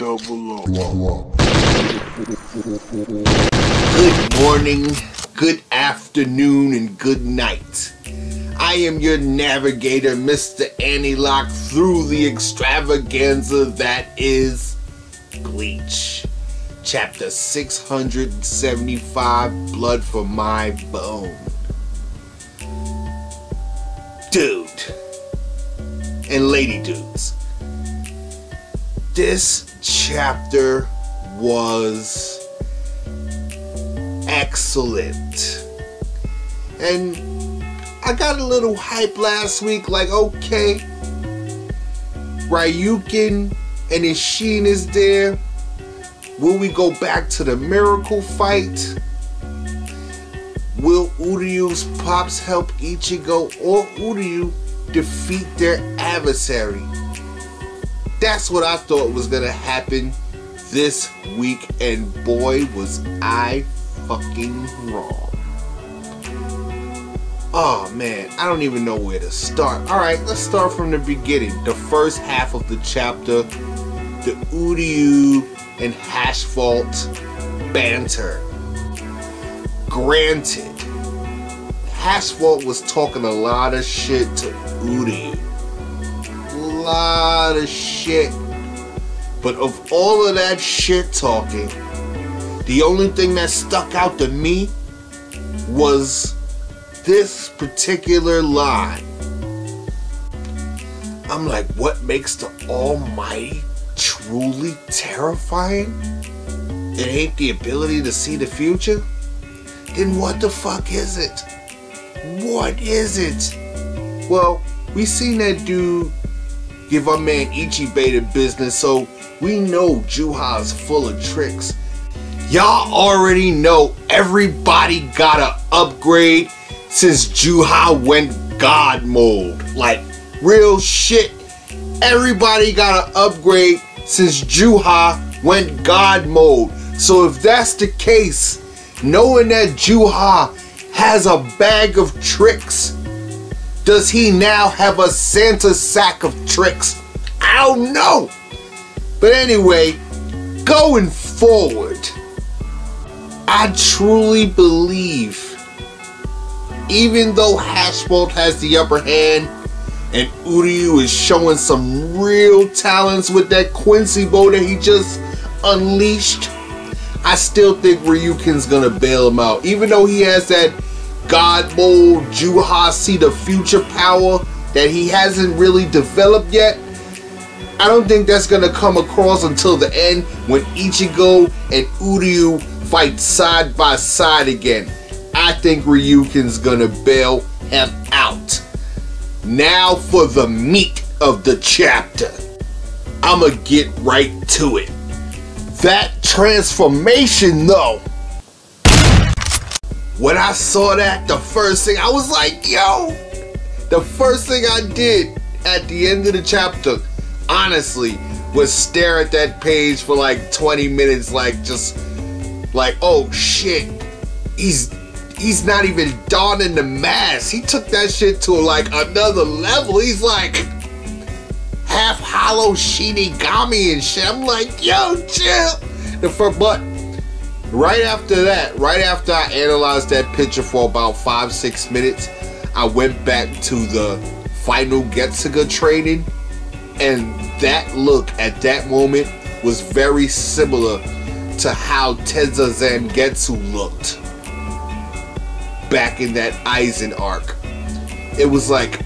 below. Good morning, good afternoon, and good night. I am your navigator, Mr. Anti-Lock, through the extravaganza that is Bleach. Chapter 675, Blood for My Bone. Dude, and lady dudes, this chapter was excellent. And I got a little hype last week, like, okay, Ryukin and Ishin is there. Will we go back to the miracle fight? Will Uryu's pops help Ichigo, or Uryu defeat their adversary? That's what I thought was gonna happen this week, and boy was I fucking wrong. Oh man, I don't even know where to start. Alright, let's start from the beginning. The first half of the chapter, the Uryu and Hashfault banter. Granted, Hashfault was talking a lot of shit to Uryu. A lot of shit. But of all of that shit talking, the only thing that stuck out to me was this particular line. I'm like, what makes the Almighty truly terrifying? It ain't the ability to see the future? Then what the fuck is it? What is it? Well, we seen that dude give our man Ichibei the business, so we know Juha's full of tricks. Y'all already know everybody got an upgrade since Juha went God mode. Like, real shit. Everybody got an upgrade since Juha went God mode. So if that's the case, knowing that Juha has a bag of tricks, does he now have a Santa sack of tricks? I don't know. But anyway, going forward, I truly believe, even though Hashfault has the upper hand and Uryu is showing some real talents with that Quincy bow that he just unleashed, I still think Ryukin's gonna bail him out. Even though he has that God mode, Juha see the future power that he hasn't really developed yet, I don't think that's gonna come across until the end when Ichigo and Uryu fight side by side again. I think Ryukin's gonna bail him out. Now for the meat of the chapter. I'ma get right to it. That transformation though. When I saw that, the first thing I was like, yo, the first thing I did at the end of the chapter, honestly, was stare at that page for like 20 minutes, like just like, oh shit, he's not even donning the mask. He took that shit to like another level. He's like half hollow Shinigami and shit. I'm like, yo, chill. But right after that, right after I analyzed that picture for about 5-6 minutes, I went back to the final Getsuga training, and that look at that moment was very similar to how Teza Zangetsu looked back in that Aizen arc. It was like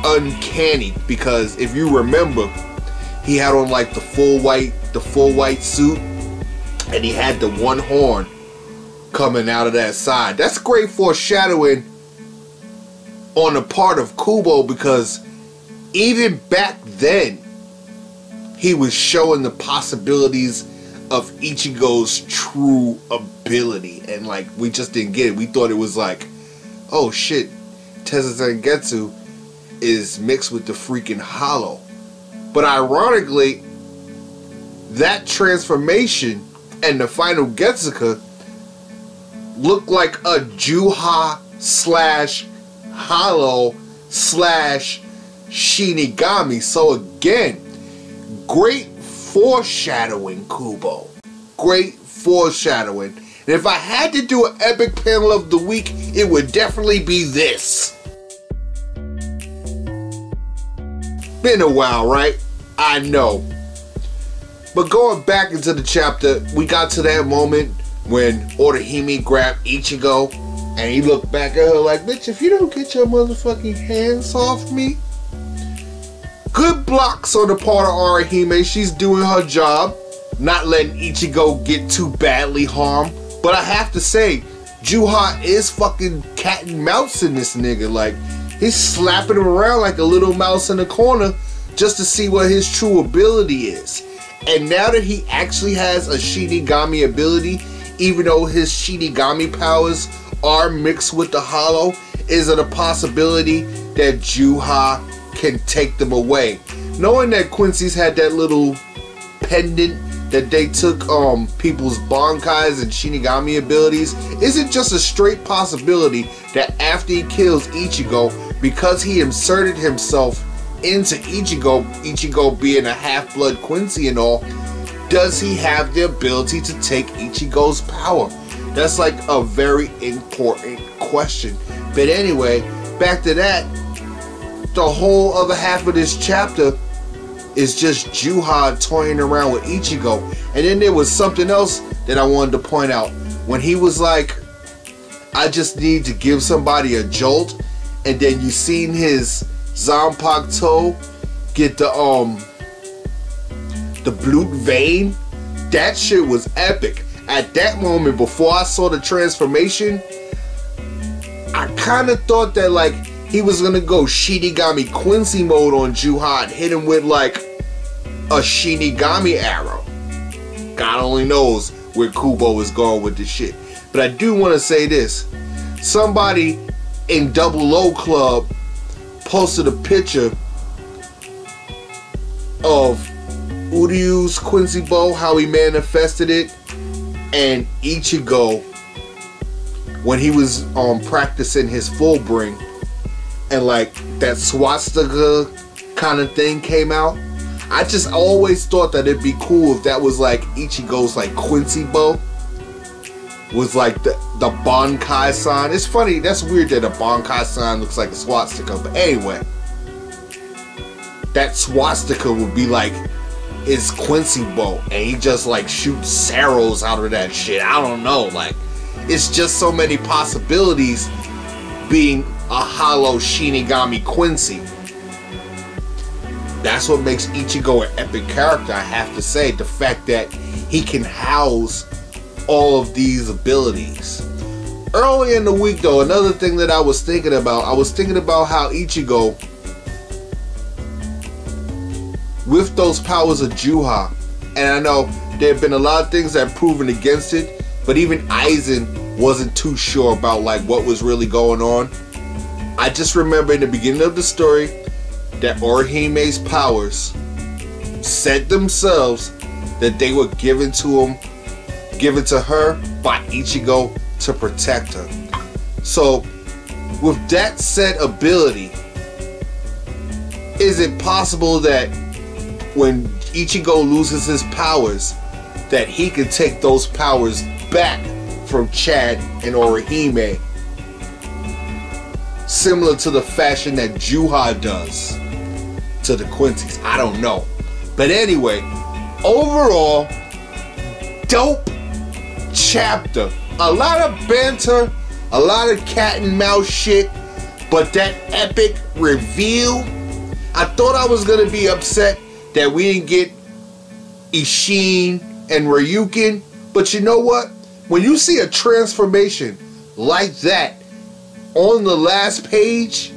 uncanny, because if you remember, he had on like the full white suit, and he had the one horn coming out of that side. That's great foreshadowing on the part of Kubo, because even back then he was showing the possibilities of Ichigo's true ability, and like we just didn't get it. We thought it was like, oh shit, Teza Zangetsu is mixed with the freaking hollow. But ironically, that transformation and the final Getsuga looked like a Juha slash hollow slash Shinigami. So again, great foreshadowing, Kubo. Great foreshadowing. And if I had to do an epic panel of the week, it would definitely be this. Been a while, right? I know. But going back into the chapter, we got to that moment when Orihime grabbed Ichigo and he looked back at her like, bitch, if you don't get your motherfucking hands off me. Good blocks on the part of Orihime. She's doing her job, not letting Ichigo get too badly harmed. But I have to say, Juha is fucking cat and mouse in this nigga. Like, he's slapping him around like a little mouse in the corner just to see what his true ability is. And now that he actually has a Shinigami ability, even though his Shinigami powers are mixed with the Hollow, is it a possibility that Juha can take them away? Knowing that Quincy's had that little pendant that they took people's Bankais and Shinigami abilities, is it just a straight possibility that after he kills Ichigo, because he inserted himself into Ichigo being a half-blood Quincy and all, does he have the ability to take Ichigo's power? That's like a very important question. But anyway, back to that, the whole other half of this chapter is just Juha toying around with Ichigo. And then there was something else that I wanted to point out. When he was like, I just need to give somebody a jolt, and then you seen his Zanpakuto get the blue vein. That shit was epic. At that moment, before I saw the transformation, I kind of thought that like he was gonna go Shinigami Quincy mode on Juha and hit him with like a Shinigami arrow. God only knows where Kubo is going with this shit. But I do want to say this. Somebody in Double O Club posted a picture of Uryu's Quincy bow, how he manifested it, and Ichigo when he was practicing his full bring, and like that swastika kind of thing came out. I just always thought that it'd be cool if that was like Ichigo's like Quincy bow was like the Bankai sign. It's funny, that's weird that a Bankai sign looks like a swastika, but anyway, that swastika would be like his Quincy bow, and he just like shoots arrows out of that shit. I don't know, like it's just so many possibilities being a hollow Shinigami Quincy. That's what makes Ichigo an epic character, I have to say. The fact that he can house all of these abilities. Early in the week though, another thing that I was thinking about how Ichigo, with those powers of Juha, and I know there have been a lot of things that have proven against it, but even Aizen wasn't too sure about like what was really going on. I just remember in the beginning of the story that Orihime's powers said themselves that they were given to her by Ichigo to protect her. So with that said ability, is it possible that when Ichigo loses his powers, that he can take those powers back from Chad and Orihime, similar to the fashion that Juha does to the Quincy's? I don't know. But anyway, overall, dope chapter. A lot of banter, a lot of cat and mouse shit, but that epic reveal, I thought I was gonna be upset that we didn't get Ishin and Ryukin, but you know what? When you see a transformation like that on the last page,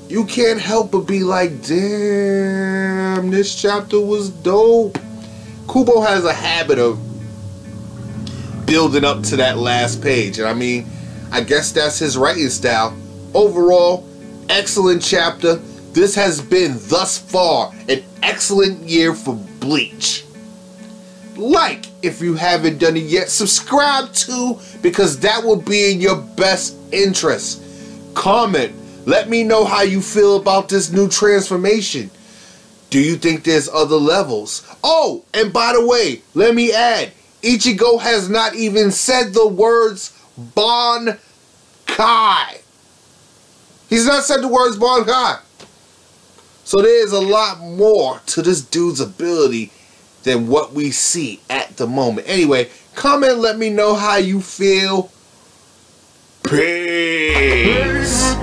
you can't help but be like, damn, this chapter was dope. Kubo has a habit of building up to that last page, and I mean, I guess that's his writing style. Overall, excellent chapter. This has been, thus far, an excellent year for Bleach. Like, if you haven't done it yet, subscribe too, because that will be in your best interest. Comment, let me know how you feel about this new transformation. Do you think there's other levels? Oh, and by the way, let me add, Ichigo has not even said the words Bankai. He's not said the words Bankai. So there's a lot more to this dude's ability than what we see at the moment. Anyway, comment, let me know how you feel. Peace.